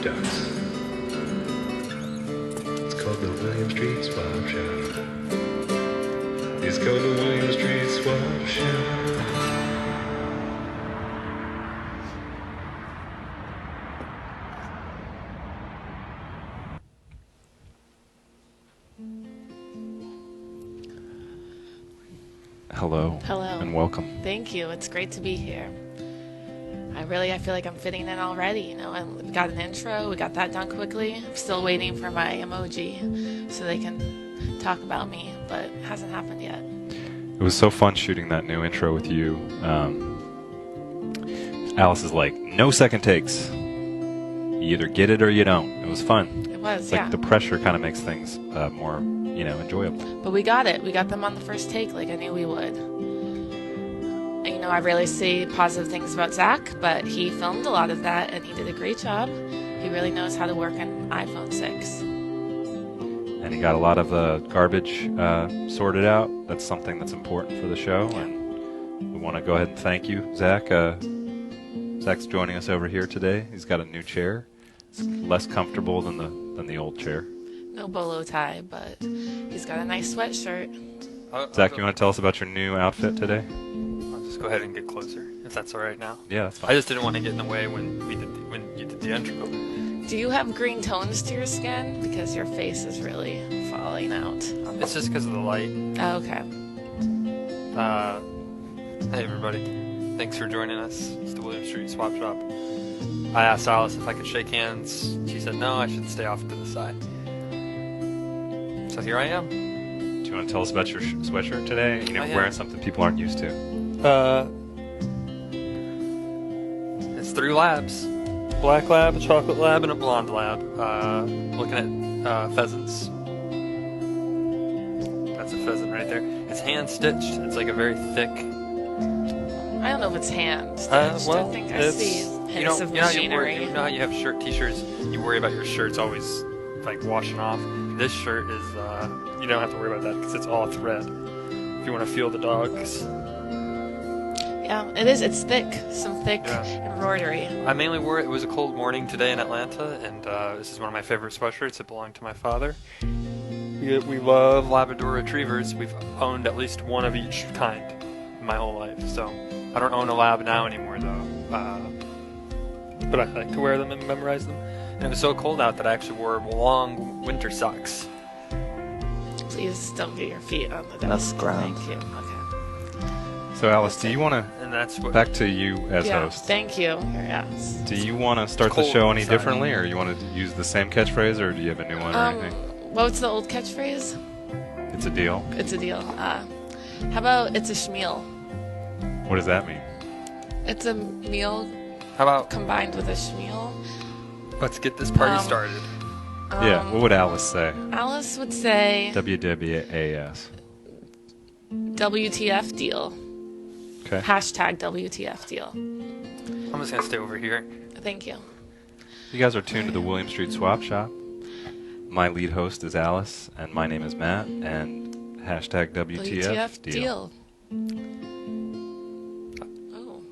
ducks. It's called the William Street Swap Shop. It's called the William Street Swap Shop. Hello. Hello. And welcome. Thank you. It's great to be here. I feel like I'm fitting in already. You know, and we got an intro. We got that done quickly. I'm still waiting for my emoji so they can talk about me, but it hasn't happened yet. It was so fun shooting that new intro with you. Alice is like, no second takes. You either get it or you don't. It was fun. It was, It's yeah. like the pressure kind of makes things more, enjoyable. But we got it. We got them on the first take like I knew we would. And, you know, I rarely say positive things about Zach, but he filmed a lot of that and he did a great job. He really knows how to work an iPhone 6. And he got a lot of the garbage sorted out. That's something that's important for the show. Yeah. And we want to go ahead and thank you, Zach. Zach's joining us over here today. He's got a new chair. It's less comfortable than the old chair. No bolo tie, but he's got a nice sweatshirt. Zach, you want to tell us about your new outfit today? I'll just go ahead and get closer, if that's all right now. Yeah, that's fine. I just didn't want to get in the way when you did the intro. Do you have green tones to your skin? Because your face is really falling out. It's just because of the light. Oh, okay. Hey everybody, thanks for joining us. It's the William Street Swap Shop. I asked Alice if I could shake hands. She said no, I should stay off to the side. So here I am. Do you want to tell us about your sweatshirt today? yeah. Wearing something people aren't used to. It's 3 labs. Black lab, a chocolate lab, and a blonde lab. Looking at pheasants. That's a pheasant right there. It's hand stitched. It's like a very thick. I don't know if it's hand stitched. I think I see hints of machinery. You know how you have t-shirts, you worry about your shirts always like washing off. This shirt is, you don't have to worry about that because it's all thread. If you want to feel the dogs. Yeah, it is. It's thick. Some thick embroidery. I mainly wore it. It was a cold morning today in Atlanta, and this is one of my favorite sweatshirts. It belonged to my father. We love Labrador Retrievers. We've owned at least one of each kind in my whole life. So I don't own a lab now anymore, though. But I like to wear them and memorize them. And it was so cold out that I actually wore long winter socks. Please don't get your feet on the desk. That's ground. Thank you. Okay. So Alice, do you want to, And that's what. back to you as Yeah, host, thank you. Yes. do you want to start the Cold show any outside. differently, or you want to use the same catchphrase, or do you have a new one or anything? What's the old catchphrase? It's a deal. It's a deal. How about it's a schmeal? What does that mean? It's a meal How about combined with a schmeal. let's get this party started? Yeah, what would Alice say? Alice would say WWAS. WTF deal. Okay. Hashtag WTF deal. I'm just gonna stay over here. Thank you. You guys are tuned to the William Street Swap Shop. My lead host is Alice, and my name is Matt, and hashtag WTF deal. Oh,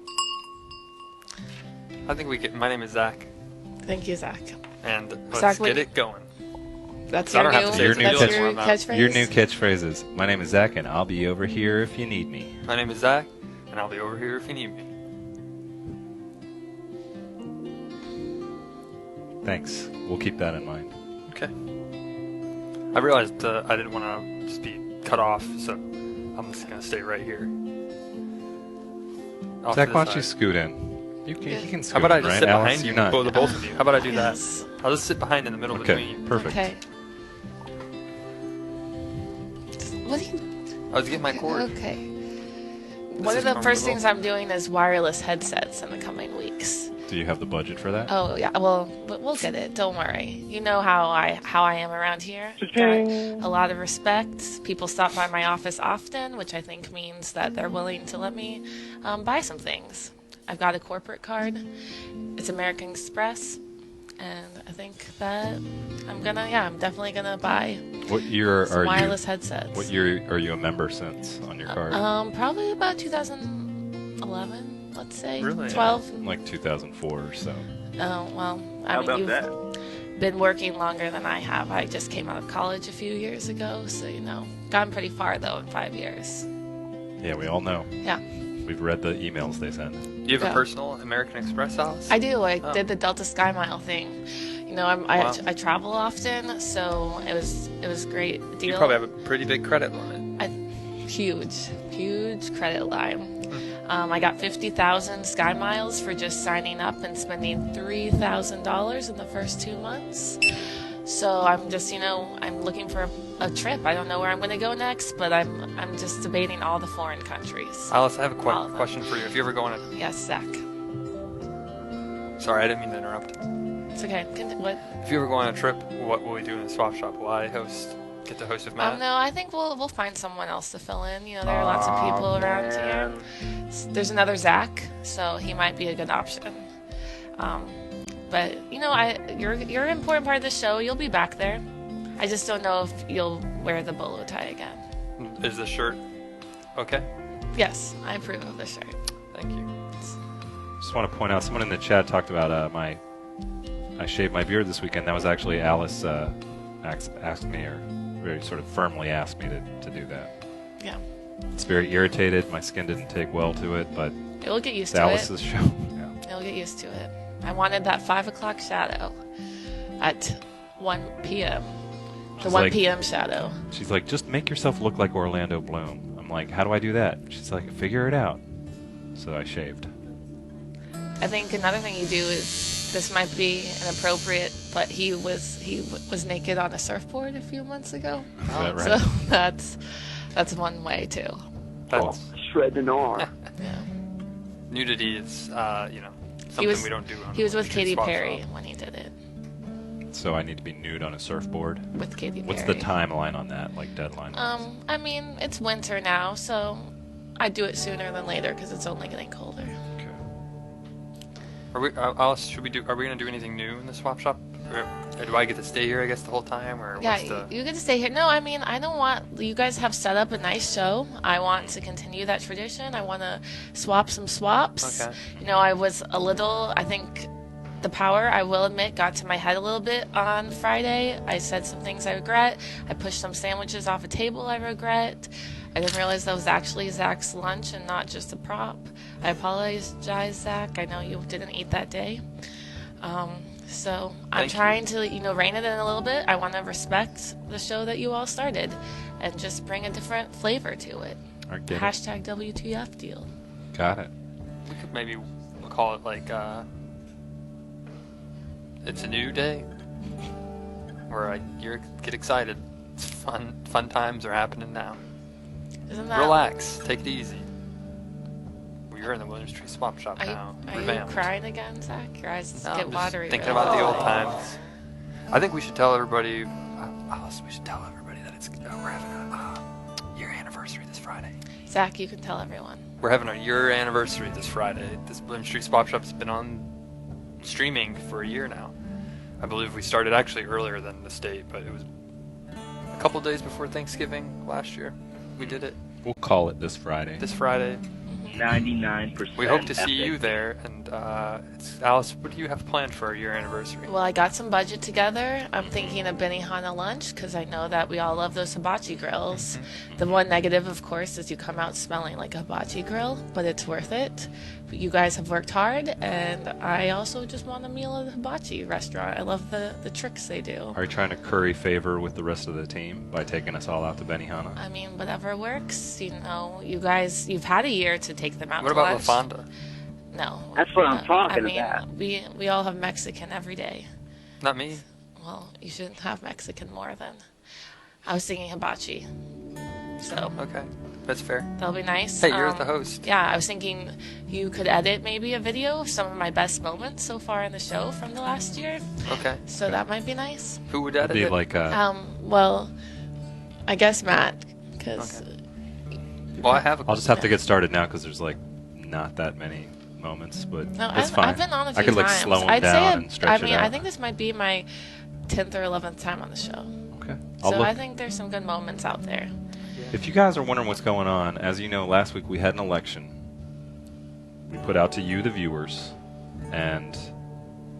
I think we get. My name is Zach, thank you, Zach. and let's Zach, get it going. That's I your don't have new, to say Your new that's catch- your catchphrase? Your new catchphrases. My name is Zach, and I'll be over here if you need me. My name is Zach, and I'll be over here if you need me. Thanks. We'll keep that in mind. Okay. I realized I didn't want to just be cut off, so I'm just gonna stay right here. Off Zach, to the why don't you side. scoot in? You can scoot How about I in, just right? sit Alice, behind you, you're not. both of you? How about I do that? Yes. I'll just sit behind in the middle Okay, between. perfect. Okay. What do you? I was getting my cord. Okay. One is of the first comfortable. things I'm doing is wireless headsets in the coming weeks. Do you have the budget for that? Oh yeah, well, but we'll get it. Don't worry. You know how I am around here. Got a lot of respect. People stop by my office often, which I think means that they're willing to let me buy some things. I've got a corporate card. It's American Express, and I think that I'm definitely gonna buy What year some are wireless you? headsets. What year are you a member since on your card? Probably about 2011. let's say. Really? 12. Like 2004 or so. Oh, well, I How mean, about you've that? been working longer than I have. I just came out of college a few years ago, so, gotten pretty far, though, in 5 years. Yeah, we all know. Yeah, We've read the emails they send. Do you have Yeah. a personal American Express, Alice? I do. I Oh. did the Delta Sky Mile thing. Wow. I travel often, so it was great deal. You probably have a pretty big credit limit. Huge credit line. I got 50,000 Sky Miles for just signing up and spending $3,000 in the first 2 months. So I'm just, I'm looking for a trip. I don't know where I'm going to go next, but I'm just debating all the foreign countries. Alice, I have a All of them. question for you. If you ever go on a... Yes, Zach. Sorry, I didn't mean to interrupt. It's okay. What? If you ever go on a trip, what will we do in the swap shop? Will I get to host with Matt? No, I think we'll find someone else to fill in. There are lots of people around here. There's another Zach, so he might be a good option. But you're an important part of the show. You'll be back there. I just don't know if you'll wear the bolo tie again. Is the shirt okay? Yes, I approve of the shirt. Thank you. Just want to point out, someone in the chat talked about I shaved my beard this weekend. That was actually Alice asked me, or very sort of firmly asked me to do that. Yeah, It's very irritated. My skin didn't take well to it, but you'll get used it's to Alice's show. Yeah. You'll get used to it. I wanted that 5 o'clock shadow at 1 p.m. The She's 1 like- p.m. shadow. She's like, just make yourself look like Orlando Bloom. I'm like, how do I do that? She's like, figure it out. So I shaved. I think another thing you do is, this might be inappropriate, but he was naked on a surfboard a few months ago. Is that So right? that's one way too. That's, Shredding arm. Yeah. nudity is, something was- we don't do. On He was with Street Katy Swap Perry Shop. when he did it. So I need to be nude on a surfboard. With Katy Perry. What's the timeline on that? Like deadline? I mean, it's winter now, so I'd do it sooner than later because it's only getting colder. Okay. Are we, Alice, are we going to do anything new in the swap shop? Or do I get to stay here, I guess, the whole time? Or Yeah, what's the... you get to stay here. No, I mean, I don't want... You guys have set up a nice show. I want to continue that tradition. I want to swap some swaps. Okay. I was a little... I think the power, I will admit, got to my head a little bit on Friday. I said some things I regret. I pushed some sandwiches off a table I regret. I didn't realize that was actually Zach's lunch and not just a prop. I apologize, Zach. I know you didn't eat that day. So I'm Thank you. trying to, rein it in a little bit. I want to respect the show that you all started and just bring a different flavor to it. I get it. Hashtag WTF deal. Got it. We could maybe call it like, it's a new day. Where you get excited. It's fun times are happening now. Isn't that... Relax, take it easy. You're in the Williams Street Swap Shop now. Are you Revamped. crying again, Zach? Your eyes No, get I'm just watery. thinking really about the old quickly. times. I think we should tell everybody, Alice, we should tell everybody that we're having a year anniversary this Friday. Zach, you can tell everyone. We're having a year anniversary this Friday. This Williams Street Swap Shop's been on streaming for a year now. I believe we started actually earlier than the state, but it was a couple days before Thanksgiving last year. We did it We'll call it this Friday. this Friday. 99%. We hope to see epic. you there. And Alice, what do you have planned for our year anniversary? Well, I got some budget together. I'm thinking of Benihana lunch because I know that we all love those hibachi grills. The one negative, of course, is you come out smelling like a hibachi grill, but it's worth it. You guys have worked hard, and I also just want a meal at a hibachi restaurant. I love the tricks they do. Are you trying to curry favor with the rest of the team by taking us all out to Benihana? I mean, whatever works. You guys, you've had a year to take them out What to about lunch. La Fonda? No. That's what I'm talking I mean, about. We all have Mexican every day. Not me. Well, you shouldn't have Mexican more than. I was thinking hibachi. So Okay, that's fair. that'll be nice. Hey, you're the host. Yeah, I was thinking you could edit maybe a video of some of my best moments so far in the show from the last year. Okay. So that might be nice. Who would It'd edit be it? like Well, I guess Matt, because Well, I have a. I'll just have to get started now because there's like not that many moments, but no, it's I've, fine. I've been on a few I could like times. slow them I'd down say and stretch I mean, it out. I think this might be my 10th or 11th time on the show. Okay. So I'll look. I think there's some good moments out there. If you guys are wondering what's going on, as you know, last week we had an election. we put out to you, the viewers, and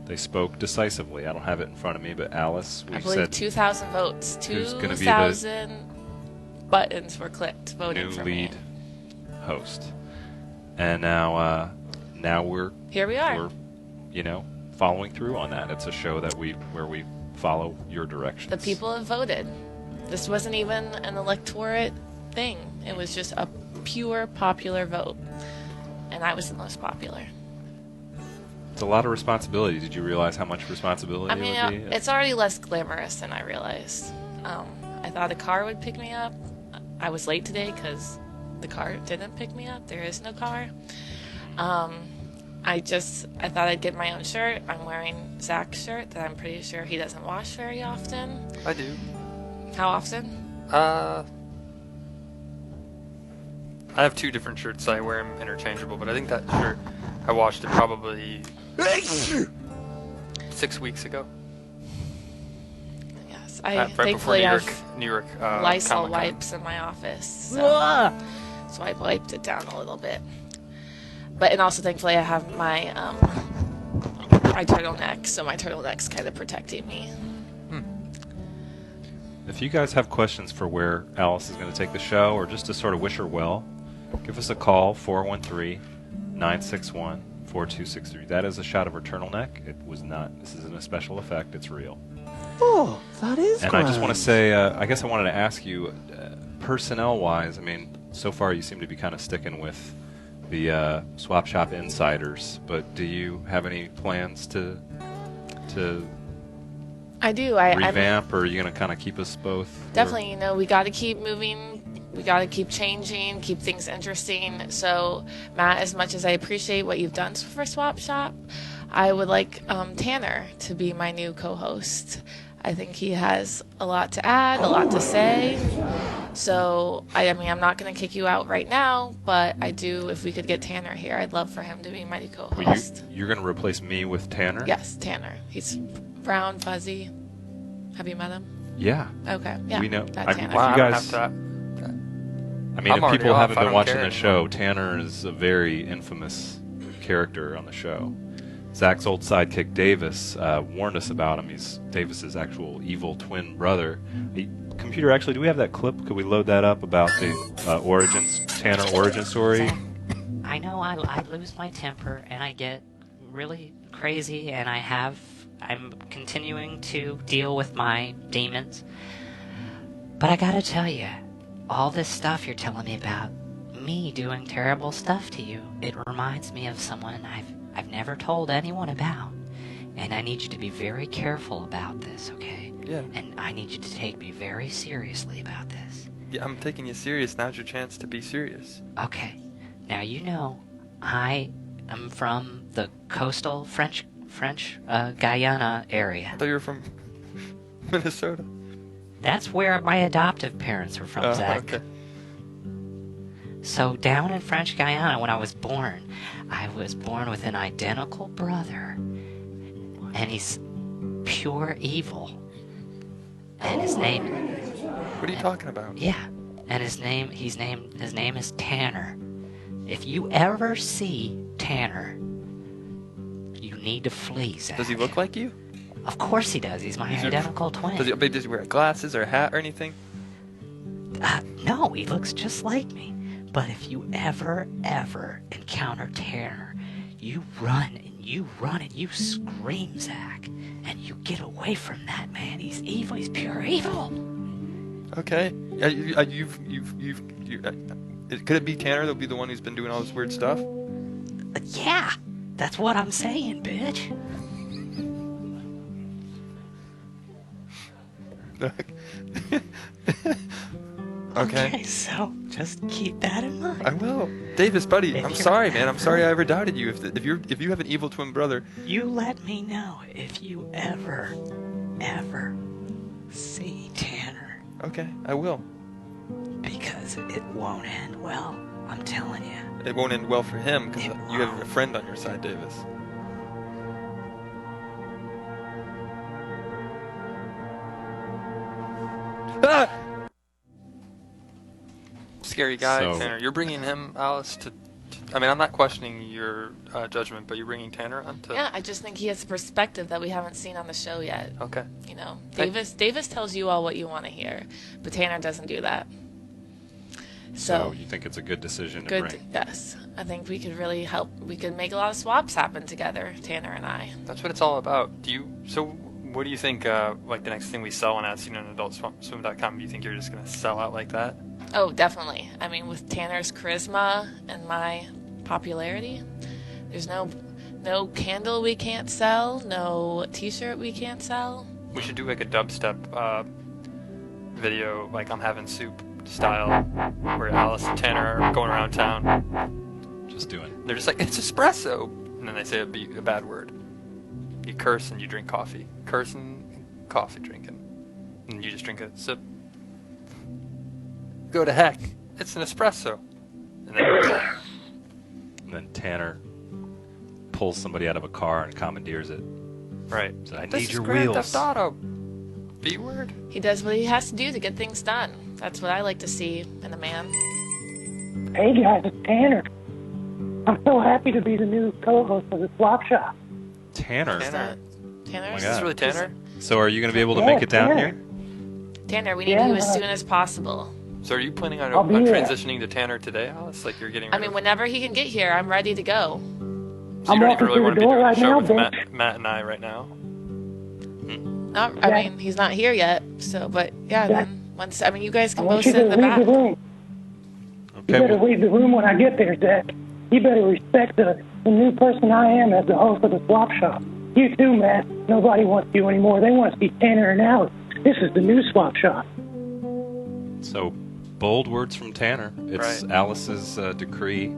they spoke decisively. I don't have it in front of me, but Alice, we I believe said 2,000 votes. who's gonna be the 2,000 buttons were clicked voting new for lead me. host. And now we're Here we are. we're, you know, following through on that. It's a show that where we follow your directions. The people have voted. This wasn't even an electorate thing. It was just a pure popular vote. And I was the most popular. It's a lot of responsibility. Did you realize how much responsibility I mean, it would be? it's already less glamorous than I realized. I thought a car would pick me up. I was late today because the car didn't pick me up. There is no car. I thought I'd get my own shirt. I'm wearing Zach's shirt that I'm pretty sure he doesn't wash very often. I do. How often? I have 2 different shirts. I wear them interchangeable, but I think that shirt, I washed it probably 6 weeks ago. Yes. Right before Thankfully have New York Lysol Comic-Con. wipes in my office. So I wiped it down a little bit. And also thankfully I have my turtleneck, so my turtleneck's kind of protecting me. If you guys have questions for where Alice is going to take the show, or just to sort of wish her well, give us a call, 413-961-4263. That is a shot of her turtleneck. It was not, this isn't a special effect, it's real. Oh, that is And I just want to say, I guess I wanted to ask you, personnel-wise, I mean, so far you seem to be kind of sticking with the Swap Shop insiders, but do you have any plans to I do. I'm revamp, or are you going to kind of keep us both? definitely, you know, we got to keep moving. We got to keep changing, keep things interesting. So, Matt, as much as I appreciate what you've done for Swap Shop, I would like Tanner to be my new co-host. I think he has a lot to add, a lot to say. So, I mean, I'm not going to kick you out right now, but I do, if we could get Tanner here, I'd love for him to be my new co-host. You're going to replace me with Tanner? Yes, Tanner. He's brown, fuzzy. Have you met him? Yeah. Okay, yeah. We know. That's I- Tanner. Wow, you I don't guys- have to. I mean, I'm if already people off, haven't I been don't watching care the show, Tanner is a very infamous character on the show. Zach's old sidekick Davis warned us about him. He's Davis's actual evil twin brother. Computer, actually, do we have that clip? Could we load that up about the Tanner origin story? Zach, I know I lose my temper and I get really crazy, and I'm continuing to deal with my demons. But I gotta tell you, all this stuff you're telling me about me doing terrible stuff to you, it reminds me of someone I've never told anyone about. And I need you to be very careful about this, okay? Yeah. And I need you to take me very seriously about this. Yeah, I'm taking you serious. Now's your chance to be serious. Okay. Now, you know, I am from the coastal French Guyana area. I thought you were from Minnesota. That's where my adoptive parents were from, Zach. Okay. So down in French Guyana, when I was born with an identical brother, and he's pure evil. And his name, What are you talking about? yeah, and his name is Tanner. If you ever see Tanner, you need to flee, Zach. Does he look like you? Of course he does. He's my He's your- identical twin. Does he wear glasses or a hat or anything? No, he looks just like me. But if you ever encounter Tanner, you run and you scream, Zach, and you get away from that man. He's evil. He's pure evil. Okay. Could it be Tanner that'll be the one who's been doing all this weird stuff? Yeah, that's what I'm saying, bitch. Okay. So just keep that in mind. I will. Davis, buddy, If I'm you're- sorry, man. I'm sorry I ever doubted you. If you have an evil twin brother, You let me know if you ever see Tanner, okay, I will. because it won't end well. I'm telling you. It won't end well for him because It you have a won't. friend on your side, Davis. Ah! Scary guy, So- Tanner. You're bringing him, Alice, to I mean, I'm not questioning your judgment, but you're bringing Tanner on to. Yeah, I just think he has a perspective that we haven't seen on the show yet. Okay. You know, Davis tells you all what you want to hear, but Tanner doesn't do that. So you think it's a good decision to good, bring? yes. I think we could really help. We could make a lot of swaps happen together, Tanner and I. That's what it's all about. So what do you think, like the next thing we sell on As Seen on AdultSwim.com, do you think you're just going to sell out like that? Oh, definitely. I mean, with Tanner's charisma and my popularity, there's no candle we can't sell, no t-shirt we can't sell. We should do like a dubstep video, like I'm Having Soup style, where Alice and Tanner are going around town. Just doing. They're just like, it's espresso! And then they say a bad word. You curse and you drink coffee. Cursing, coffee drinking. And you just drink a sip. Go to heck. It's an espresso. And then Tanner pulls somebody out of a car and commandeers it. Right. So I This need is your Grand wheels. Theft Auto. B word. He does what he has to do to get things done. That's what I like to see in a man. Hey guys, it's Tanner. I'm so happy to be the new co-host of the Swap Shop. Tanner. Tanner. Tanner? Oh my Is this God. really Tanner? So are you going to be able to Yeah, make it down Tanner. here? Tanner, we need Yeah. you as soon as possible. So are you planning on I'll be there. transitioning to Tanner today, Alice? Like you're getting rid I mean, whenever he can get here, I'm ready to go. So I'm you don't even walking really through want the to be door doing right the show now, with bitch. Matt and I right now? I Yeah. mean, he's not here yet, so, but yeah, Yeah. then once, I mean, you guys I can want both you sit to in the leave back. the room. You Okay. better Well, leave the room when I get there, Zach. You better respect the new person I am as the host of the Swap Shop. You too, Matt. Nobody wants you anymore. They want to see Tanner and Alice. This is the new Swap Shop. so bold words from Tanner. It's Right. Alice's decree.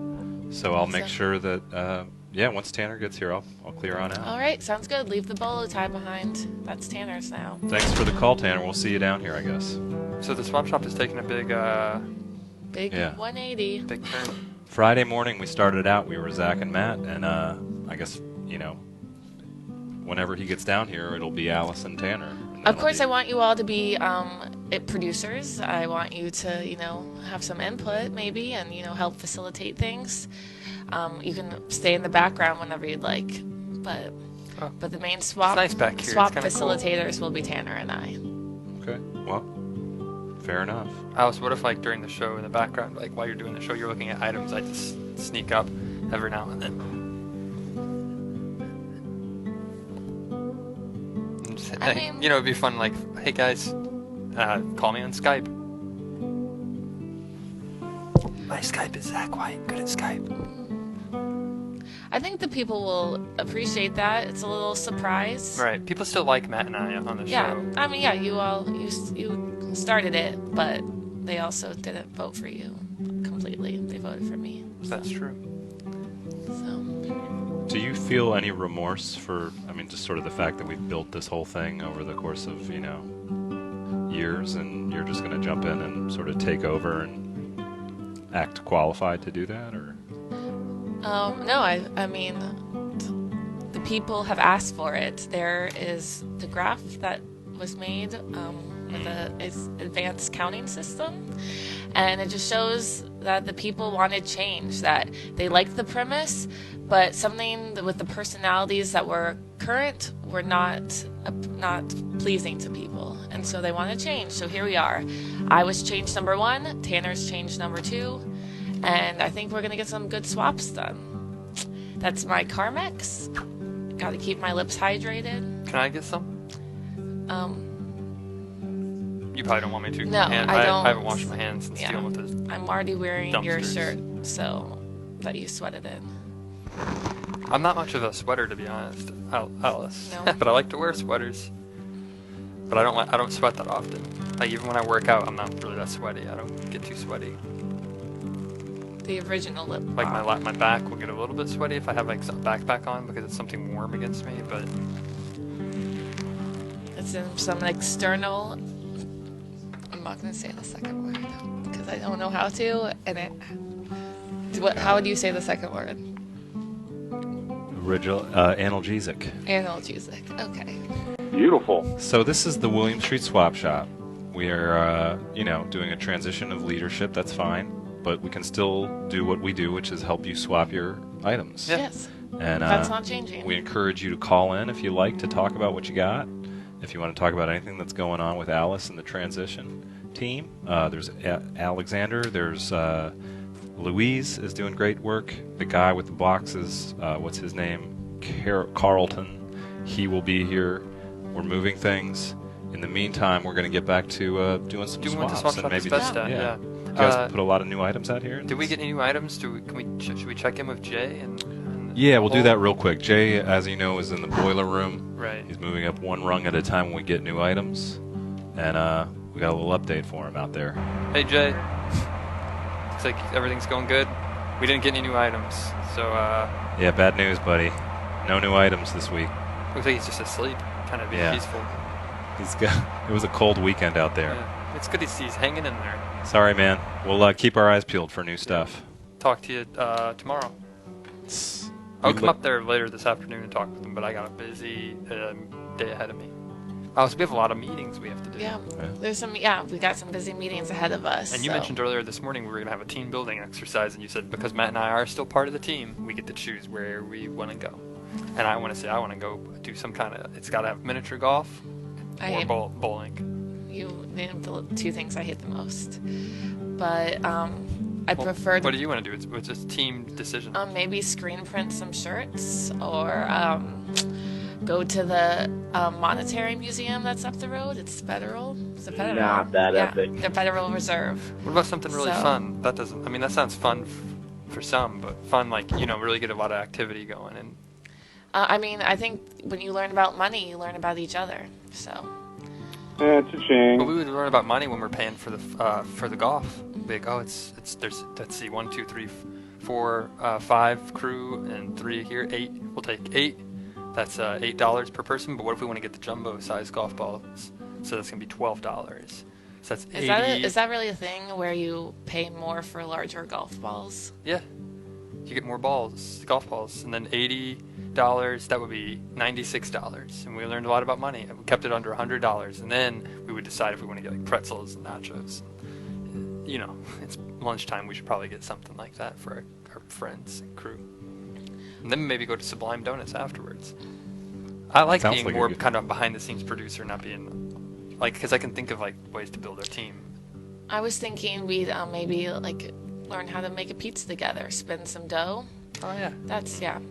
So I'll make So- sure that, once Tanner gets here, I'll clear on out. All right, sounds good. Leave the bolo tie behind. That's Tanner's now. Thanks for the call, Tanner. We'll see you down here, I guess. So the swap shop is taking a big Big Yeah. 180. big turn. Friday morning, we started out. We were Zach and Matt, and I guess, whenever he gets down here, it'll be Alice and Tanner. And Of course, I that'll want you all to be producers. I want you to, have some input maybe and, help facilitate things. You can stay in the background whenever you'd like, but Oh. but the main swap nice back here. swap It's kinda cool. facilitators will be Tanner and I. be okay. Well, fair enough. Alice, what if like during the show in the background, like while you're doing the show, you're looking at items, I just sneak up every now and then. And just, I mean- it'd be fun. Like, hey guys, call me on Skype. My Skype is Zach White. Good at Skype. I think the people will appreciate that. It's a little surprise. Right. People still like Matt and I on the Yeah, show. I mean, you started it, but they also didn't vote for you completely. They voted for me. That's true. So Do you feel any remorse for, just sort of the fact that we've built this whole thing over the course of, years, and you're just going to jump in and sort of take over and act qualified to do that, or? no, I mean, the people have asked for it. There is the graph that was made with an advanced counting system, and it just shows that the people wanted change, that they liked the premise, but something with the personalities that were current were not pleasing to people, and so they want to change. So here we are. I was change number 1, Tanner's change number 2, and I think we're gonna get some good swaps done. That's my Carmex. Got to keep my lips hydrated. Can I get some? You probably don't want me to. No, And I don't. I haven't washed my hands since Yeah. dealing with this. I'm already wearing your Dumpsters. shirt, so that you sweated in. I'm not much of a sweater, to be honest, Alice. No. But I like to wear sweaters. But I don't sweat that often. Like even when I work out, I'm not really that sweaty. I don't get too sweaty. The original lip Like balm. my back will get a little bit sweaty if I have like some backpack on because it's something warm against me. But It's in some external. I'm not gonna say the second word because I don't know how to. And how would you say the second word? Original analgesic. Analgesic. Okay. Beautiful. So this is the William Street Swap Shop. We are, doing a transition of leadership. That's fine. but we can still do what we do, which is help you swap your items. Yeah. Yes. And That's not changing. we encourage you to call in if you like to talk about what you got. If you want to talk about anything that's going on with Alice and the transition team, there's Alexander. There's Louise is doing great work. The guy with the boxes, what's his name? Carlton. He will be here. We're moving things. In the meantime, we're going to get back to doing some Doing what the swaps swap and shop is maybe best at, yeah. yeah. You guys put a lot of new items out here. Did we get any new items? Should we check in with Jay? Yeah, we'll do that real quick. Jay, as you know, is in the boiler room. Right. He's moving up one rung at a time when we get new items. And we got a little update for him out there. Hey Jay. Looks like everything's going good. We didn't get any new items, so Yeah, bad news, buddy. No new items this week. looks like he's just asleep, kind of being Yeah. peaceful. It was a cold weekend out there. Yeah. It's good to see he's hanging in there. Sorry, man. We'll keep our eyes peeled for new stuff. Talk to you tomorrow. I'll come up there later this afternoon and talk with him, but I got a busy day ahead of me. Oh, so we have a lot of meetings we have to do. Yeah. There's some. Yeah, we got some busy meetings ahead of us. And you mentioned earlier this morning we were going to have a team building exercise, and you said because Matt and I are still part of the team, we get to choose where we want to go. And I want to go do some kind of. It's got to have miniature golf or bowling. You named the two things I hate the most, but I prefer. What do you want to do? It's just team decision. Maybe screen print some shirts or go to the Monetary Museum that's up the road. It's Federal. It's the Federal. Not that epic. The Federal Reserve. What about something really So- fun? That doesn't. I mean, that sounds fun for some, but fun like really get a lot of activity going. And I mean, I think when you learn about money, you learn about each other. So. It's a shame. but we would learn about money when we're paying for the golf. Big. Oh, there's let's see, 1, 2, 3, 4, 5 crew and 3 here. 8. We'll take 8. That's $8 per person. But what if we want to get the jumbo size golf balls? So that's gonna be $12. So that's 80. Is that really a thing where you pay more for larger golf balls? Yeah. You get more balls, golf balls, and then $80. That would be $96. And we learned a lot about money. We kept it under $100, and then we would decide if we want to get like pretzels and nachos. It's lunchtime. We should probably get something like that for our friends and crew. And then maybe go to Sublime Donuts afterwards. I like Sounds being like a more good- kind of behind-the-scenes producer, not being because I can think of ways to build our team. I was thinking we'd maybe learn how to make a pizza together, spin some dough. Oh yeah. That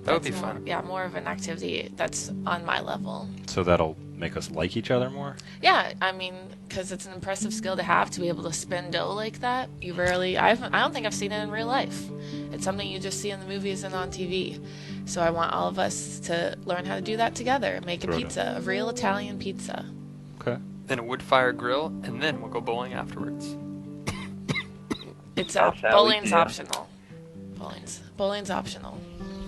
would be more, fun. Yeah, more of an activity that's on my level. So that'll make us like each other more? Yeah, I mean, because it's an impressive skill to have to be able to spin dough like that. I don't think I've seen it in real life. It's something you just see in the movies and on TV. So I want all of us to learn how to do that together. Make a Right on. pizza, a real Italian pizza. Okay. Then a wood fire grill, and then we'll go bowling afterwards. It's That's how we bowling's do it. optional. Bowling's optional.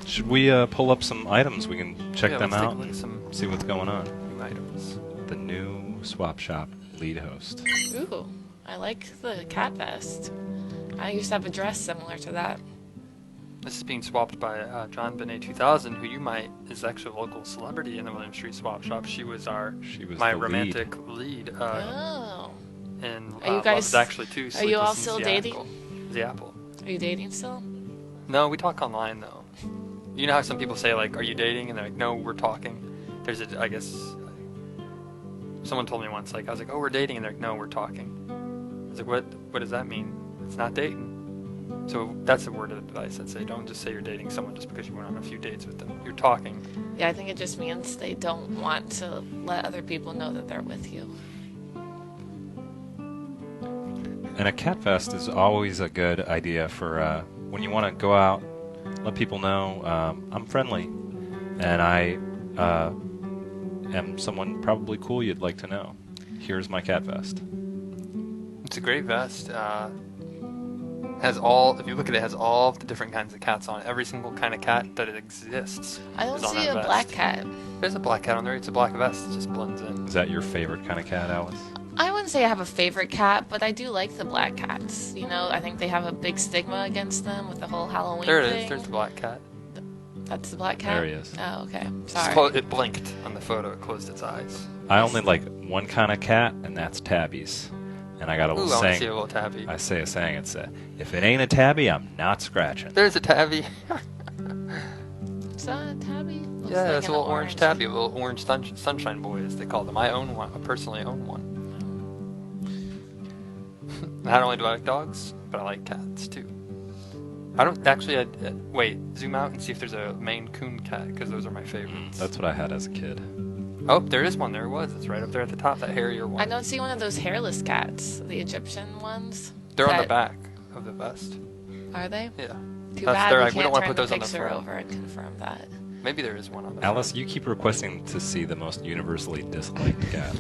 Should we pull up some items? We can check Yeah, them let's take a out look at and some see what's going on. new items. The new Swap Shop lead host. Ooh, I like the cat vest. I used to have a dress similar to that. This is being swapped by John Benet 2000, who is actually a local celebrity in the William Street Swap Shop. She was my the lead. romantic lead. Oh. And Are you guys- Love's actually too. are you all Sleepless in still Seattle. dating? The Apple. Are you dating still? No, we talk online though. You know how some people say are you dating? And they're like, no, we're talking. I guess someone told me once I was like, oh, we're dating, and they're like, no, we're talking. I was like, what does that mean? It's not dating. So that's a word of advice I'd say. Don't just say you're dating someone just because you went on a few dates with them. You're talking. Yeah, I think it just means they don't want to let other people know that they're with you. And a cat vest is always a good idea for when you want to go out, let people know I'm friendly, and I am someone probably cool you'd like to know. Here's my cat vest. It's a great vest. Has all, if you look at it, has all the different kinds of cats on it. Every single kind of cat that it exists. I don't is on see that a vest. black cat. There's a black cat on there. It's a black vest. It just blends in. Is that your favorite kind of cat, Alice? I wouldn't say I have a favorite cat, but I do like the black cats. I think they have a big stigma against them with the whole Halloween There it thing. is. There's the black cat. That's the black cat? There he is. Oh, okay. It's Sorry. It blinked on the photo. It closed its eyes. I only like one kind of cat, and that's tabbies. And I got a Ooh, little I want to see saying. a little tabby. I say a saying. It's if it ain't a tabby, I'm not scratching. There's a tabby. Is that a tabby? Looks Yeah, like that's a an little orange tabby, a little orange sunshine boy, as they call them. I own one. I personally own one. Not only do I like dogs, but I like cats too. I don't actually. Wait, zoom out and see if there's a Maine Coon cat, because those are my favorites. That's what I had as a kid. Oh, there is one. There it was. It's right up there at the top. That hairier one. I don't see one of those hairless cats, the Egyptian ones. They're on the that- back of the vest. Are they? Yeah. Too That's bad their- we we can't don't wanna turn put the those on the picture front. over and confirm that. Maybe there is one on the Alice, you keep requesting to see the most universally disliked cat.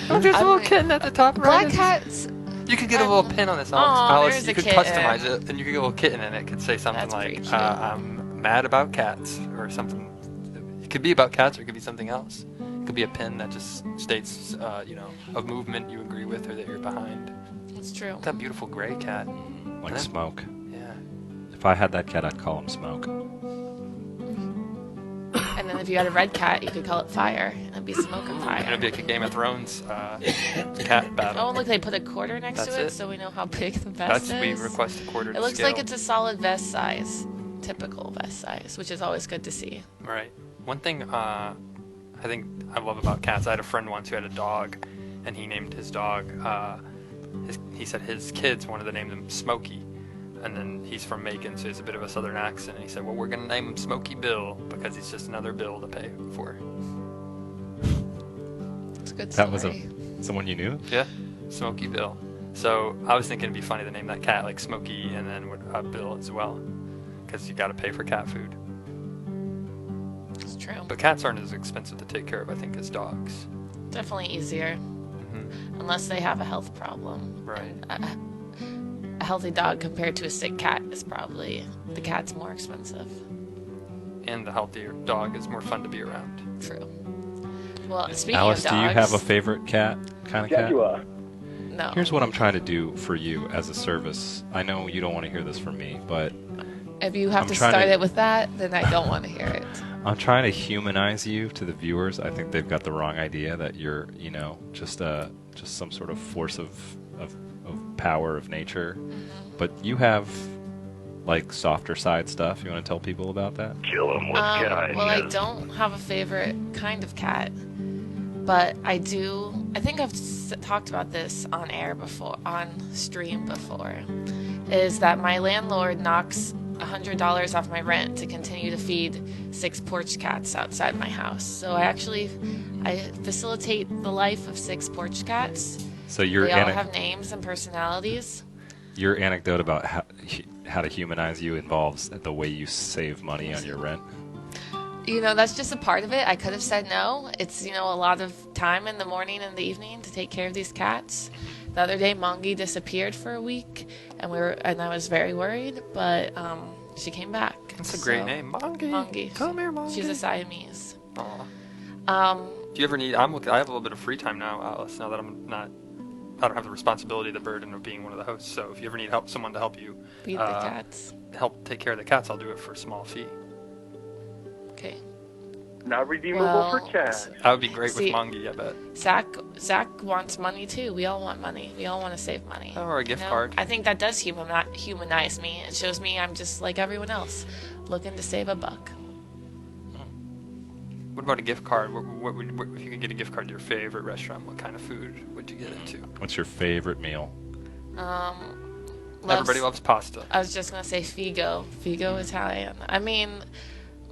Oh, there's a little I'm- kitten at the top right. Black It's- cats. You could get a little pin on this, Alice. Aw, Alice, there's you a could kitten. customize it, and you could get a little kitten in it. It could say something That's like, pretty cute. I'm mad about cats, or something. It could be about cats, or it could be something else. It could be a pin that just states, a movement you agree with or that you're behind. It's true. That beautiful gray cat. Like Yeah. Smoke. Yeah. If I had that cat, I'd call him Smoke. And then if you had a red cat, you could call it Fire. And it'd be Smoke and And Fire. it'd be like a Game of Thrones cat battle. Oh, look, they put a quarter next That's to it, it. so we know how big the vest That's we is. request a quarter. It looks like it's a solid vest size. Typical vest size, which is always good to see. Right. One thing I think I love about cats, I had a friend once who had a dog, and he named his dog, he said his kids wanted to name him Smokey. And then he's from Macon, so he has a bit of a southern accent. And he said, well, we're going to name him Smokey Bill, because he's just another bill to pay for. It's a good That was story. someone you knew? Yeah, Smokey Bill. So I was thinking it'd be funny to name that cat like Smokey and then Bill as well, because you got to pay for cat food. It's true. But cats aren't as expensive to take care of, I think, as dogs. Definitely easier. Unless they have a health problem. Right. A healthy dog compared to a sick cat is probably, the cat's more expensive. And the healthier dog is more fun to be around. True. Well, speaking Alice, of dogs. do you have a favorite cat? Kind of cat? Jaguar. No. Here's what I'm trying to do for you as a service. I know you don't want to hear this from me, but If you have I'm to trying start to- it with that, then I don't want to hear it. I'm trying to humanize you to the viewers. I think they've got the wrong idea that you're, just some sort of force of power of nature. But you have like softer side stuff. You want to tell people about that? Kill him with Well, I don't have a favorite kind of cat, but I do. I think I've talked about this on air before, on stream before. Is that my landlord knocks $100 off my rent to continue to feed 6 porch cats outside my house. So I facilitate the life of 6 porch cats. So your They all have names and personalities. your anecdote about how to humanize you involves the way you save money on your rent. That's just a part of it. I could have said no. It's, a lot of time in the morning and the evening to take care of these cats. The other day, Mongi disappeared for a week, and I was very worried, but she came back. That's a great name, Mongi. Mongi. Come here, Mongi. She's a Siamese. Aw. Do you ever need? I have a little bit of free time now, Alice. Now that I don't have the responsibility, the burden of being one of the hosts. So if you ever need someone to help you Feed the cats. help take care of the cats, I'll do it for a small fee. Okay. Not redeemable Well, for cash. That would be great See- with Mongi, I bet. Zach wants money too. We all want money. We all want to save money. Or a gift card. I think that does humanize me. It shows me I'm just like everyone else, looking to save a buck. What about a gift card? What if you could get a gift card to your favorite restaurant? What kind of food would you get into? What's your favorite meal? Everybody loves pasta. I was just gonna say Figo Italian. I mean,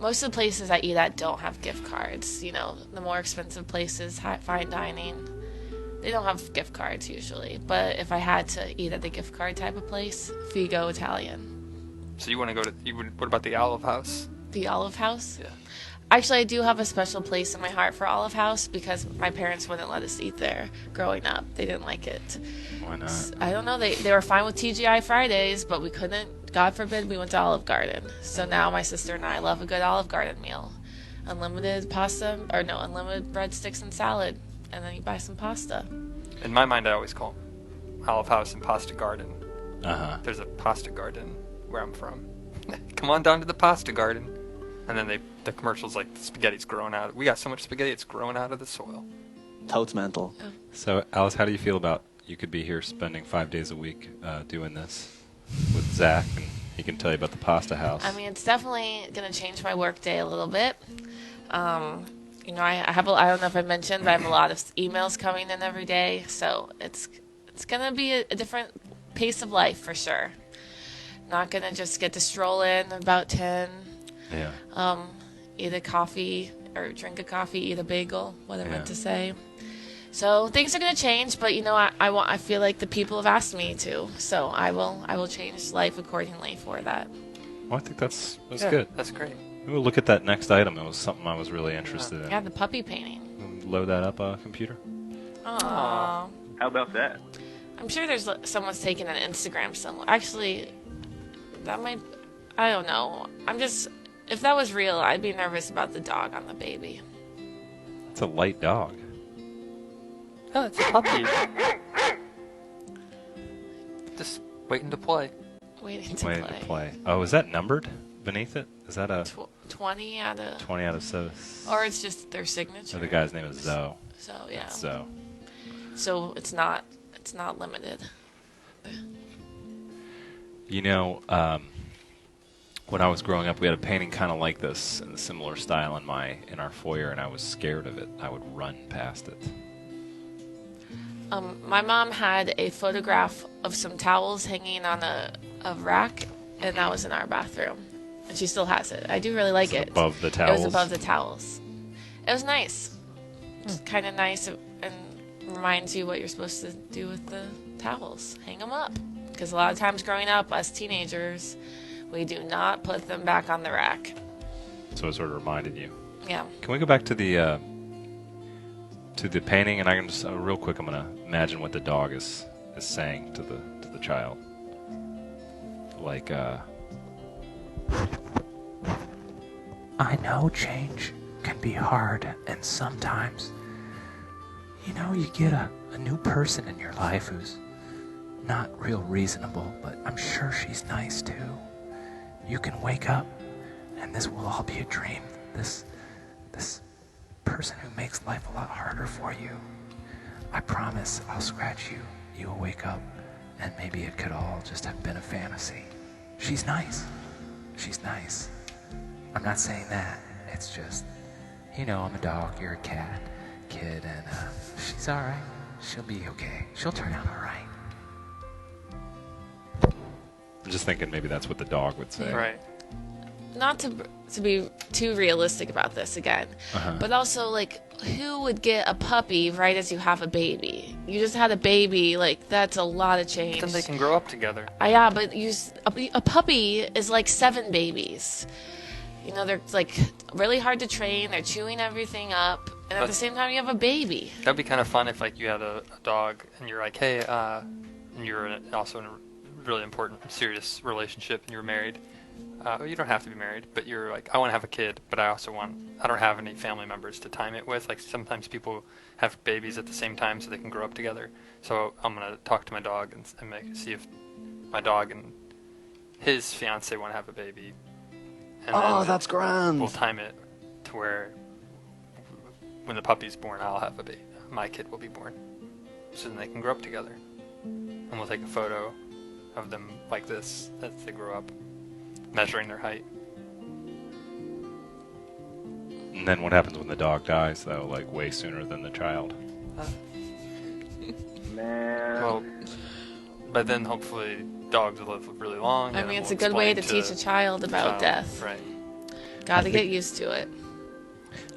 most of the places I eat at don't have gift cards. The more expensive places, fine dining, they don't have gift cards usually. But if I had to eat at the gift card type of place, Figo Italian. So you want to go to? What about the Olive House? The Olive House? Yeah. Actually, I do have a special place in my heart for Olive House because my parents wouldn't let us eat there growing up. They didn't like it. Why not? I don't know. They were fine with TGI Fridays, but we couldn't. God forbid we went to Olive Garden. So now my sister and I love a good Olive Garden meal. Unlimited unlimited breadsticks and salad. And then you buy some pasta. In my mind, I always call them Olive House and Pasta Garden. Uh-huh. There's a pasta garden where I'm from. Come on down to the pasta garden. And then the commercial's like the spaghetti's growing out. We got so much spaghetti, it's growing out of the soil. Totes mental. So, Alice, how do you feel about you could be here spending 5 days a week doing this with Zach, and he can tell you about the pasta house? I mean, it's definitely going to change my work day a little bit. You know, I don't know if I mentioned, but I have a lot of emails coming in every day, so it's going to be a different pace of life for sure. Not going to just get to stroll in about 10, Yeah. eat a coffee or drink a coffee, eat a bagel, what I Yeah. meant to say. So things are going to change, but you know, I feel like the people have asked me to, so I will change life accordingly for that. Well, I think that's Yeah, good. That's great. We'll look at that next item. It was something I was really interested in. Yeah, the puppy painting. Load that up on a computer. Aww. How about that? I'm sure there's someone's taking an Instagram somewhere. Actually, that might. I don't know. If that was real, I'd be nervous about the dog on the baby. It's a light dog. Oh, it's a puppy. Just waiting to play. Waiting to Waiting play. to play. Oh, is that numbered beneath it? Is that a 20 out of. 20 out of 7? Or it's just their signature. Oh, the guy's name is Zoe. So yeah. Zoe. So it's not limited. You know, when I was growing up, we had a painting kind of like this in a similar style in our foyer, and I was scared of it. I would run past it. My mom had a photograph of some towels hanging on a rack, and that was in our bathroom. And she still has it. I do really like it. Above the It towels. was above the towels. It was nice. It's kind of nice and reminds you what you're supposed to do with the towels. Hang them up. Because a lot of times growing up, us teenagers, we do not put them back on the rack. So it sort of reminded you. Yeah. Can we go back to the painting? And I can just real quick. I'm gonna imagine what the dog is saying to the child. Like, I know change can be hard, and sometimes, you know, you get a new person in your life who's not real reasonable, but I'm sure she's nice too. You can wake up, and this will all be a dream. This person who makes life a lot harder for you. I promise I'll scratch you. You'll wake up, and maybe it could all just have been a fantasy. She's nice. She's nice. I'm not saying that. It's just, you know, I'm a dog, you're a cat, kid, and she's all right. She'll be okay. She'll turn out all right. I'm just thinking maybe that's what the dog would say. Right. Not to be too realistic about this again, but also, like, who would get a puppy right as you have a baby? You just had a baby, like, that's a lot of change. Then they can grow up together. Yeah, but a puppy is like 7 babies. You know, they're, like, really hard to train. They're chewing everything up. And at the same time, you have a baby. That'd be kind of fun if, like, you had a dog and you're like, hey, and you're also in a really important, serious relationship and you're married. You don't have to be married, but you're like, I want to have a kid, but I don't have any family members to time it with. Like, sometimes people have babies at the same time so they can grow up together. So I'm going to talk to my dog and see if my dog and his fiance want to have a baby. And Oh, then that's grand. we'll time it to where when the puppy's born, I'll have a baby. My kid will be born. So then they can grow up together. And we'll take a photo of them like this as they grow up, measuring their height. And then what happens when the dog dies, though? Like, way sooner than the child. Man. Well, but then hopefully dogs will live really long. I and mean, then it's a we'll good way to explain teach a child about death. Right. Gotta I get think- used to it.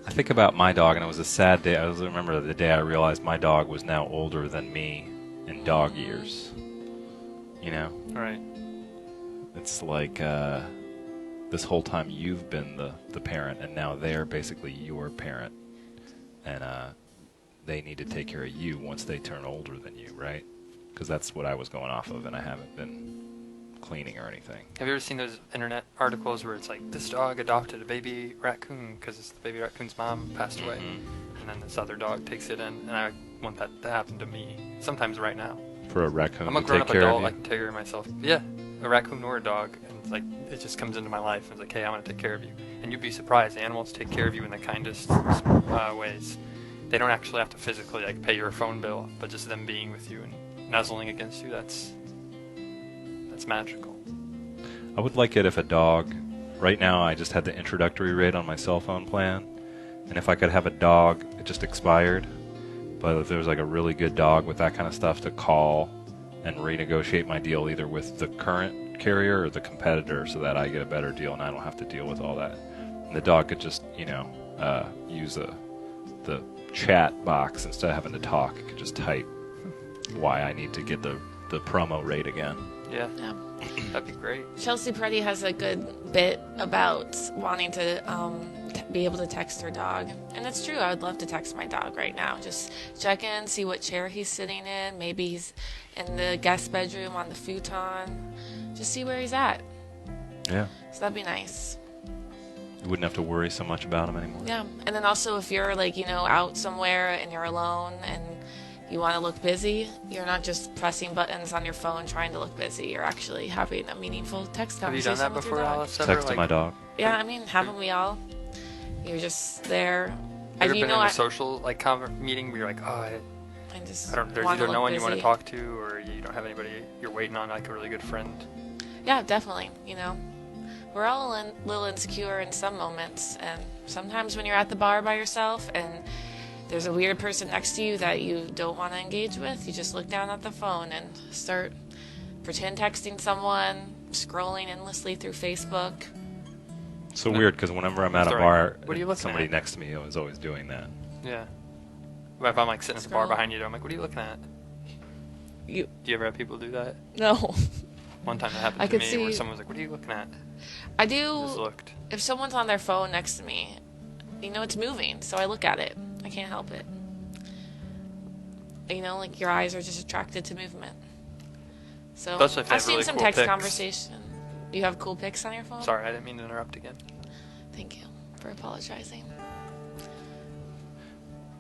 I think about my dog, and it was a sad day. I remember the day I realized my dog was now older than me in dog years. You know? Right. It's like this whole time you've been the parent, and now they're basically your parent. And they need to take care of you once they turn older than you, right? Because that's what I was going off of, and I haven't been cleaning or anything. Have you ever seen those internet articles where it's like, this dog adopted a baby raccoon because the baby raccoon's mom passed away, and then this other dog takes it in, and I want that to happen to me sometimes right now. For a raccoon I'm a to take grown-up care adult. of you? I can take care of myself. Yeah, a raccoon or a dog, and it's like it just comes into my life. And it's like, hey, I want to take care of you, and you'd be surprised. Animals take care of you in the kindest ways. they don't actually have to physically like pay your phone bill, but just them being with you and nuzzling against you, that's magical. I would like it if a dog, right now I just had the introductory rate on my cell phone plan, and if I could have a dog, it just expired, but if there was like a really good dog with that kind of stuff to call and renegotiate my deal either with the current carrier or the competitor so that I get a better deal and I don't have to deal with all that. And the dog could just, use the chat box instead of having to talk. It could just type why I need to get the promo rate again. Yeah. That'd be great. Chelsea Peretti has a good bit about wanting to be able to text her dog. And it's true. I would love to text my dog right now. Just check in, see what chair he's sitting in. Maybe he's in the guest bedroom on the futon. Just see where he's at. Yeah. So that'd be nice. You wouldn't have to worry so much about him anymore. Yeah. And then also if you're out somewhere and you're alone and you want to look busy, you're not just pressing buttons on your phone trying to look busy. You're actually having a meaningful text Have you conversation done that with your before, dog. Alice? Text to my dog. Yeah, I mean, haven't we all? You're just there. Have And you ever been in a social meeting where you're like, there's either no one you want to talk to or you don't have anybody you're waiting on, like a really good friend? Yeah, definitely. We're all a little insecure in some moments, and sometimes when you're at the bar by yourself and there's a weird person next to you that you don't want to engage with, you just look down at the phone and start pretend texting someone, scrolling endlessly through Facebook. It's so weird because whenever I'm at a Sorry, bar, what are you looking somebody at? next to me is always doing that. Yeah. If I'm like sitting at the bar Scroll. behind you, I'm like, what are you looking at? You Do you ever have people do that? No. One time that happened I to could me where see- someone was like, what are you looking at? I Just do. looked. If someone's on their phone next to me, it's moving, so I look at it. I can't help it. Your eyes are just attracted to movement. So Especially if they I've have seen really some cool text pics. conversation. Do you have cool pics on your phone? Sorry, I didn't mean to interrupt again. Thank you for apologizing.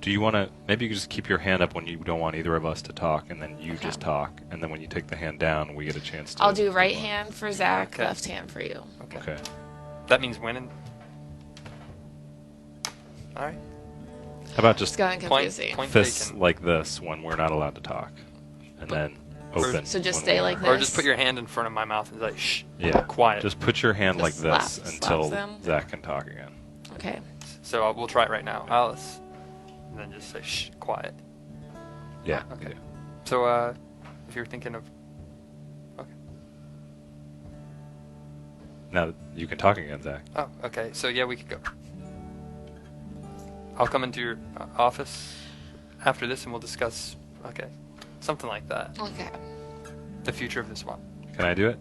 Do you want to, maybe you could just keep your hand up when you don't want either of us to talk, and then you Okay. just talk, and then when you take the hand down, we get a chance to... I'll do right hand for Zach, Okay. left hand for you. Okay. That means winning. All right. How about It's just gotten confusing. Point fists taken. like this when we're not allowed to talk, and then open. So just when stay we like are. Or just put your hand in front of my mouth and be like, shh, Yeah. quiet. Just put your hand like Just this slap until them. Zach can talk again. Okay. So we'll try it right now. Alice. And then just say, shh, quiet. Yeah. Okay. yeah. So, if you're thinking of... Okay. Now you can talk again, Zach. Oh, okay. So, yeah, we could go. I'll come into your office after this and we'll discuss, okay, something like that. Okay. The future of the swap. Can I do it?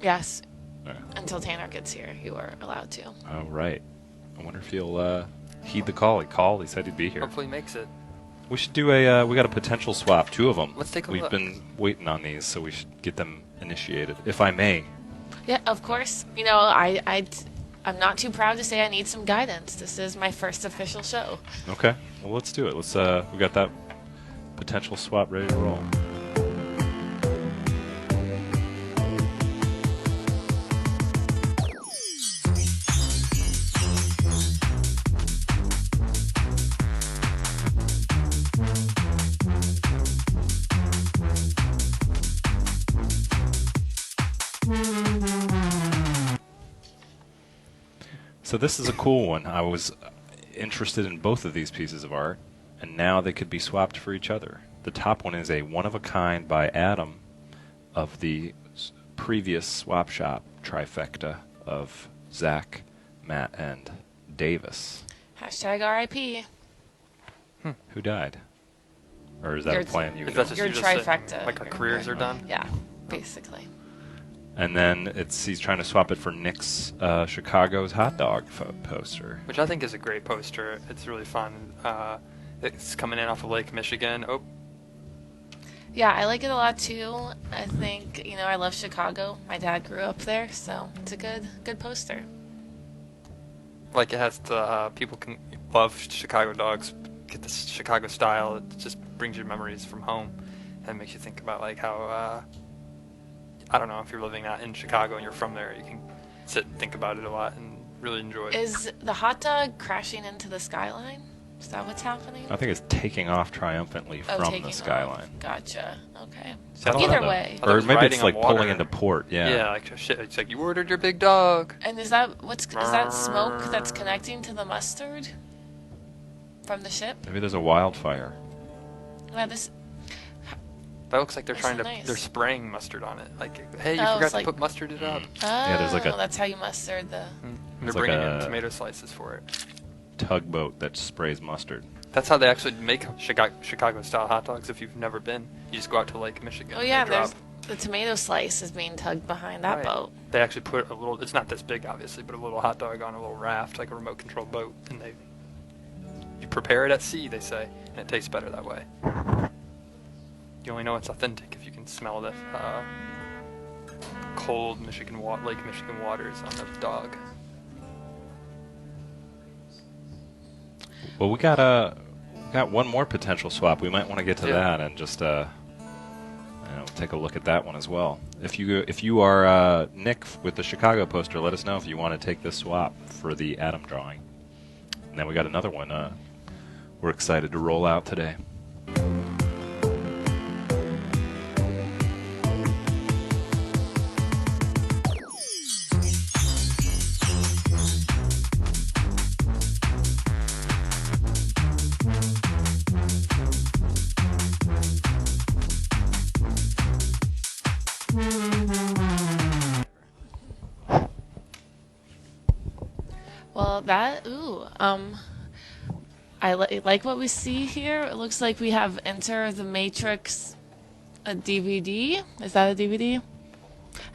Yes. All right. Until Tanner gets here, you are allowed to. All right. I wonder if he'll heed the call. He called. He said he'd be here. Hopefully he makes it. We should do a. We got a potential swap. 2 of them. Let's take a We've look. been waiting on these, so we should get them initiated, if I may. Yeah, of course. I'm not too proud to say I need some guidance. This is my first official show. Okay. Well, let's do it. Let's. We got that potential swap ready to roll. So this is a cool one. I was interested in both of these pieces of art, and now they could be swapped for each other. The top one is a one-of-a-kind by Adam of the previous swap shop trifecta of Zach, Matt, and Davis. Hashtag RIP. Who died? Or is that Your a plan you If can that's do? just Your you just saying, trifecta. like our careers are done. Yeah, basically. And then he's trying to swap it for Nick's Chicago's hot dog poster. Which I think is a great poster. It's really fun. It's coming in off of Lake Michigan. Oh, Yeah, I like it a lot too. I think, I love Chicago. My dad grew up there, so it's a good poster. like it has the people can love Chicago dogs, get the Chicago style. It just brings you memories from home, and makes you think about like how I don't know if you're living out in Chicago and you're from there, you can sit and think about it a lot and really enjoy it. Is the hot dog crashing into the skyline? Is that what's happening? I think it's taking off triumphantly from taking the off. skyline. Gotcha. Okay. See, I don't Either know. way. I thought it Or was maybe it's riding like on pulling water. into port. Yeah. Yeah, like shit. It's like you ordered your big dog. And is that is that smoke that's connecting to the mustard from the ship? Maybe there's a wildfire. Yeah, this. That looks like they're That's trying so to. nice. They're spraying mustard on it. Like, hey, you Oh, forgot it's to like- put mustard it up. Oh, there's like a- that's how you mustard the. They're It's like bringing a- in tomato slices for it. Tugboat that sprays mustard. That's how they actually make Chicago-style hot dogs. If you've never been, you just go out to Lake Michigan. Oh and yeah, they drop. there's the tomato slice is being tugged behind that Right. boat. They actually put a little. It's not this big, obviously, but a little hot dog on a little raft, like a remote-controlled boat, and you prepare it at sea, they say, and it tastes better that way. You only know it's authentic if you can smell the cold Lake Michigan waters on the dog. Well, we got one more potential swap. We might want to get to that and just take a look at that one as well. If you are Nick with the Chicago poster, let us know if you want to take this swap for the Adam drawing. And then we got another one we're excited to roll out today. Well, I like what we see here. It looks like we have Enter the Matrix, a DVD. Is that a DVD?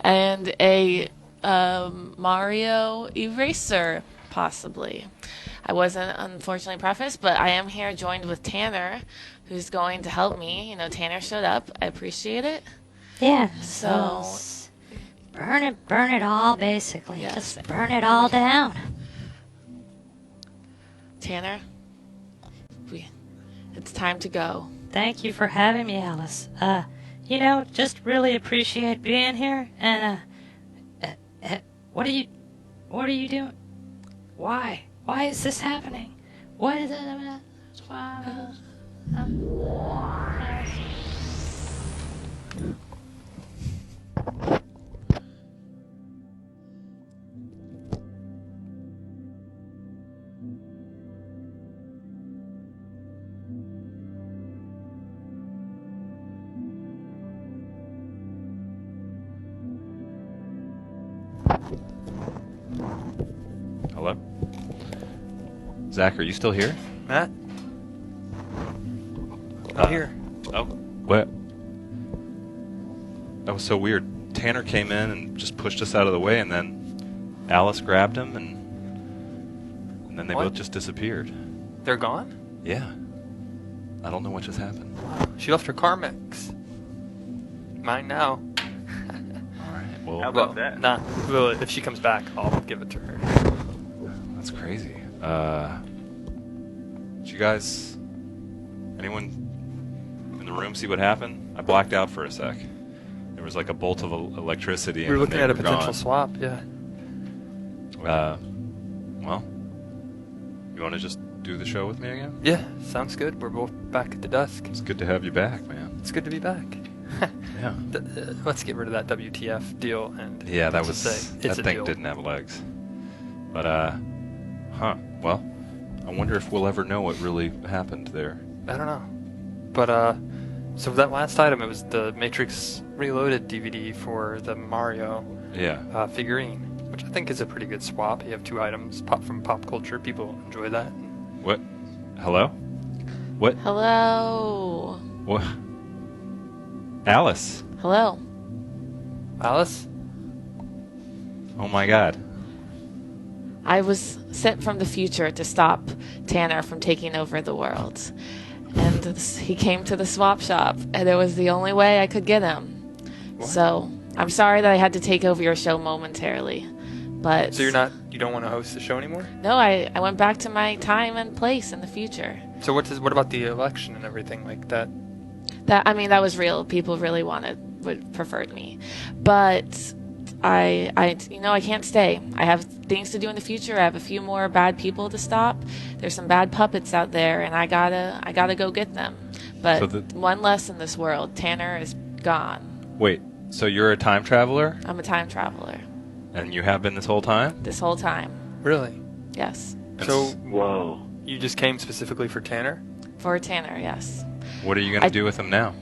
And a Mario Eraser, possibly. I wasn't unfortunately prefaced, but I am here joined with Tanner, who's going to help me. You know, Tanner showed up. I appreciate it. Yeah. So- burn it all, basically. Yes. Just burn it all down. Tanner, it's time to go. Thank you for having me, Alice. Just really appreciate being here. And what are you doing? Why is this happening? What is it? Hello? Zach, are you still here? Matt, I'm here. Oh, what? That was so weird. Tanner came in and just pushed us out of the way, and then Alice grabbed him, and then they What? both just disappeared. They're gone? Yeah. I don't know what just happened. She left her Carmex. Mine now. All right. Well, How about that? Nah. Well, if she comes back, I'll give it to her. that's crazy. Did you guys, anyone in the room see what happened? I blacked out for a sec. There was like a bolt of electricity. We were and looking then at they a were potential swap, yeah. Well, you want to just do the show with me again? Yeah, sounds good. We're both back at the desk. It's good to have you back, man. It's good to be back. Yeah. Let's get rid of that WTF deal and Yeah, that just was say that it's a thing deal. didn't have legs. But well, I wonder if we'll ever know what really happened there. I don't know. But so that last item, it was the Matrix Reloaded DVD for the Mario Yeah. figurine, which I think is a pretty good swap. You have two items from pop culture. People enjoy that. What? Hello? What? Hello. What? Alice. Hello. Alice? Oh my God. I was sent from the future to stop Tanner from taking over the world. And he came to the swap shop, and it was the only way I could get him. What? So I'm sorry that I had to take over your show momentarily. But So you don't want to host the show anymore? No, I went back to my time and place in the future. So what about the election and everything like that? That was real. People really preferred me. But I can't stay. I have things to do in the future. I have a few more bad people to stop. There's some bad puppets out there, and I gotta go get them. But So one less in this world. Tanner is gone. Wait, so you're a time traveler, I'm a time traveler. and you have been this whole time? This whole time. Really? Yes. So Whoa. you just came specifically for Tanner? For Tanner, yes. What are you gonna do with him now?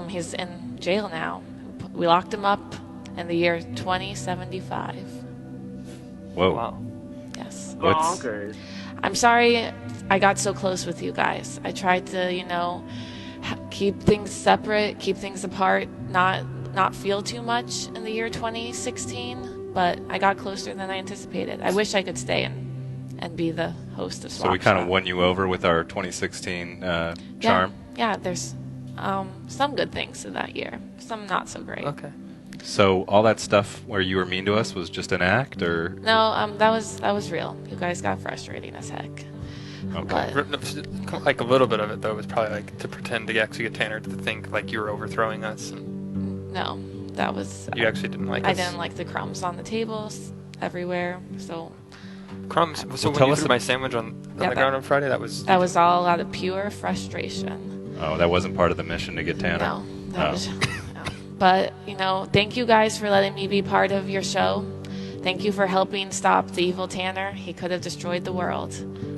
He's in jail now. We locked him up in the year 2075. Whoa. Wow. Yes. What's Bonkers. I'm sorry I got so close with you guys. I tried to, keep things separate, keep things apart, not feel too much in the year 2016, but I got closer than I anticipated. I wish I could stay and be the host of Swap So we kind of Shop. won you over with our 2016 charm. Yeah, there's some good things in that year, some not so great. Okay. So all that stuff where you were mean to us was just an act, or No, that was real. You guys got frustrating as heck. okay? But Like a little bit of it though was probably like to pretend to actually get Tanner to think like you were overthrowing us, and no, that was. you actually didn't like I us. didn't like the crumbs on the tables everywhere. So Crumbs. So when tell you us threw my sandwich on Yeah, the ground on Friday, that was all out of pure frustration. Oh, that wasn't part of the mission to get Tanner. No, that Oh. was. No. But thank you guys for letting me be part of your show. Thank you for helping stop the evil Tanner. He could have destroyed the world.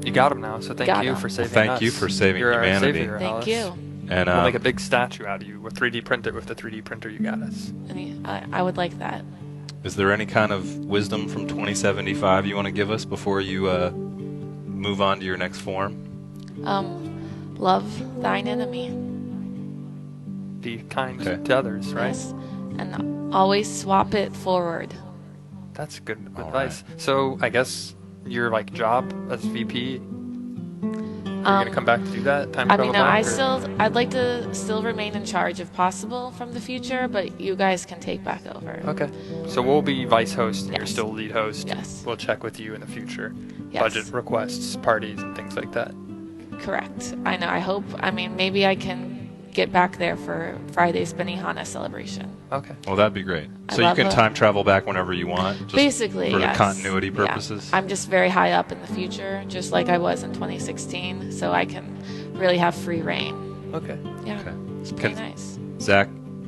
You got him now, so thank Got you him. for saving Thank us. you for saving You're our humanity. savior, Thank Alice. you. And We'll make a big statue out of you. We'll 3D print it with the 3D printer you got us. I would like that. is there any kind of wisdom from 2075 you want to give us before you move on to your next form? Love thine enemy. Be kind Okay. to others, right? Yes. And always swap it forward. That's good All advice. So I guess your job as VP, you're gonna come back to do that? Time I travel mean, no, back, or- I'd like to still remain in charge if possible from the future, but you guys can take back over. Okay. So we'll be vice host and you're Yes. still lead host. Yes. We'll check with you in the future. Yes. Budget requests, parties, and things like that. Correct. I know. Maybe I can get back there for Friday's Benihana celebration. Okay. Well, that'd be great. I So you love can it. time travel back whenever you want, just Basically, for yes. the continuity Yeah. purposes. I'm just very high up in the future, just like I was in 2016, so I can really have free reign. Okay. Yeah, Okay. it's pretty Can- nice. Zach,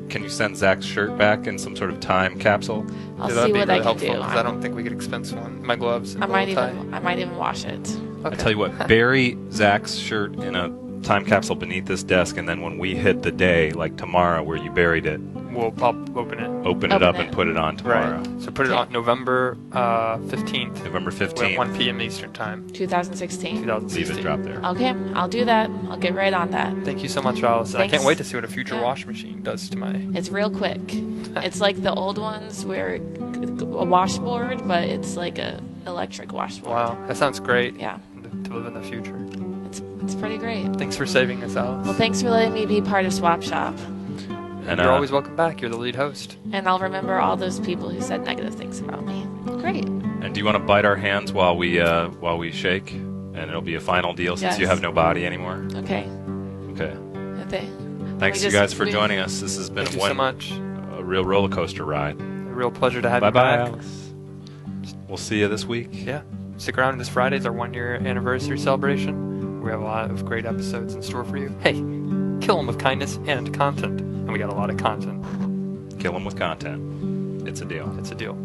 can you send Zach's shirt back in some sort of time capsule? I'll Yeah, see that'd be what really I can helpful do. because I don't think we could expense one. My gloves and I might bow tie. even wash it. I tell you what, bury Zach's shirt in a time capsule beneath this desk, and then when we hit the day, like tomorrow, where you buried it, I'll open it. open it up and put it on tomorrow. Right. So put it Okay. on November 15th. November At 15th. 1 p.m. Eastern Time. 2016. 2016. Leave it drop there. Okay, I'll do that. I'll get right on that. Thank you so much, Alice. I Thanks. can't wait to see what a future Yeah. wash machine does to my. It's real quick. It's like the old ones where a washboard, but it's like a electric washboard. Wow, that sounds great. Yeah, To live in the future. it's pretty great. Thanks for saving us, Alice. Well, thanks for letting me be part of Swap Shop. And You're always welcome back. You're the lead host. And I'll remember all those people who said negative things about me. Great. And do you want to bite our hands while we shake? And it'll be a final deal since you Yes. have no body anymore. Okay. Okay. Okay. Thanks, We you just- guys, for we- joining us. This has been Thank you so much. a real roller coaster ride. A real pleasure to have Bye you bye, back. Alice. We'll see you this week. Yeah. Stick around. This Friday is our 1-year anniversary celebration. We have a lot of great episodes in store for you. Hey, kill them with kindness and content. And we got a lot of content. Kill them with content. It's a deal. It's a deal.